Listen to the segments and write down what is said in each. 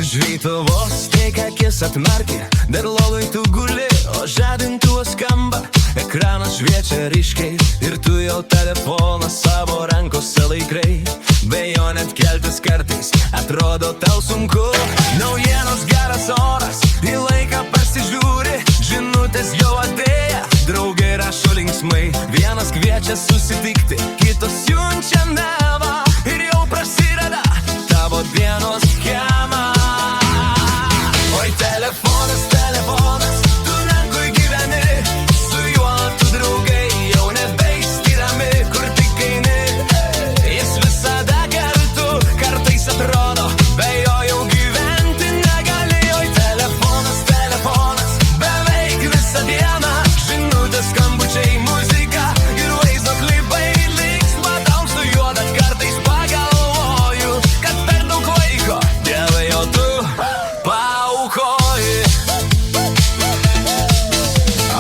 Žvytuvos tik akis atmerki, dar lovai tu guli, o žadintuvas skamba, ekranas šviečia ryškiai ir tu jau telefoną savo rankose laikrai. Be jo net keltis kartais atrodo tau sunku. Naujienos, geras oras, į laiką pasižiūri, žinutės jau atėję, draugai rašo linksmai. Vienas kviečia susitikti, kitas siunčia melą ir jau prasideda tavo dienos schema. Oi telefonas, telefonas, tu rankoj gyveni, su juo tu draugai jau nebeišskiriami, kur tik eini. Jis visada kartu, kartais atrodo, be jo jau gyventi negali. Oi telefonas, telefonas, beveik visą dieną, žinutės, skambučiai, muzika ir vaizdo klipai. Linksma tau su juo, bet kartais pagalvoju, kad per daug laiko dėl jo tu paaukoji.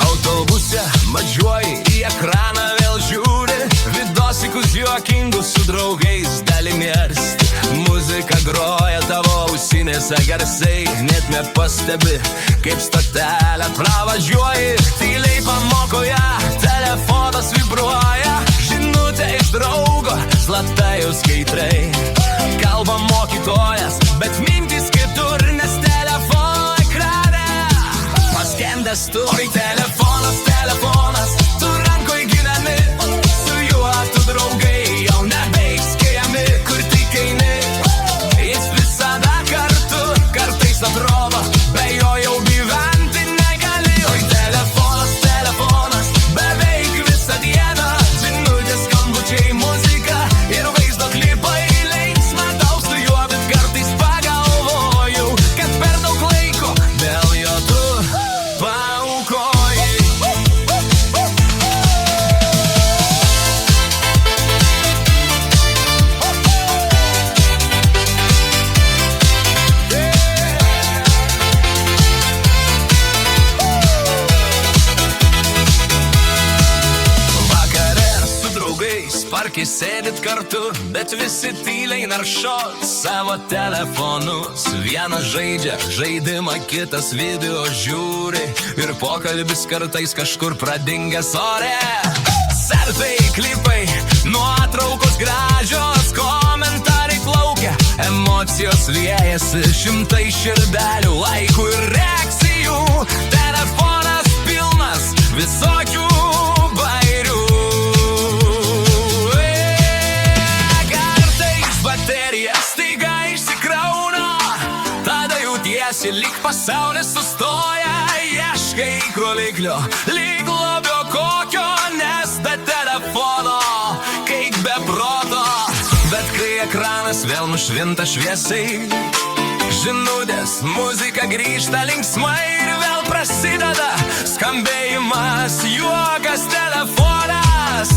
Autobuse važiuoji, į ekraną vėl žiūri, vidosikus juokingus su draugais dalimiesi. Muzika groja tavo ausinėse garsai, net nepastebi, kaip stotelę pravažiuoji. Tyliai pamokoje telefonas vibruoja, žinutė iš draugo, slapta jau skaitrai. Kalba mokytojas, bet mintys kitur, nes telefono ekrane paskendęs tu. Oi telefonas, telefonas, tu rankoj gyveni, su juo tu draugai jau nebeišskiriami, kur tik eini. Jis visada kartu, kartais atrodo, be jo jau gyventi negali. Oi telefonas, telefonas, beveik visą dieną, žinutės, skambučiai, muzika ir vaizdo klipai. Linksma tau su juo, bet kartais pagalvoju, kad per daug laiko dėl jo tu paaukoji. Vakare su draugais parke sėdit kartu, bet visi tyliai naršot savo telefonus. Vienas žaidžia žaidimą, kitas video žiūri ir pokalbis kartais kažkur pradingęs ore. Selfiai, klipai, nuotraukos gražios, komentarai plaukia, emocijos liejasi, šimtai širdelių, laikų ir reakcijų. Telefonas pilnas visokių bairių. Kartais baterija staiga išsikrauna, tada jautiesi lyg pasaulis sustoja. Ieškai kroliklio, lyg lobio kokio, nes be telefono, kaip be proto. Bet kai ekranas vėl nušvinta šviesiai, žinutės, muzika grįžta linksmai ir vėl prasideda skambėjimas, juokas, telefonas.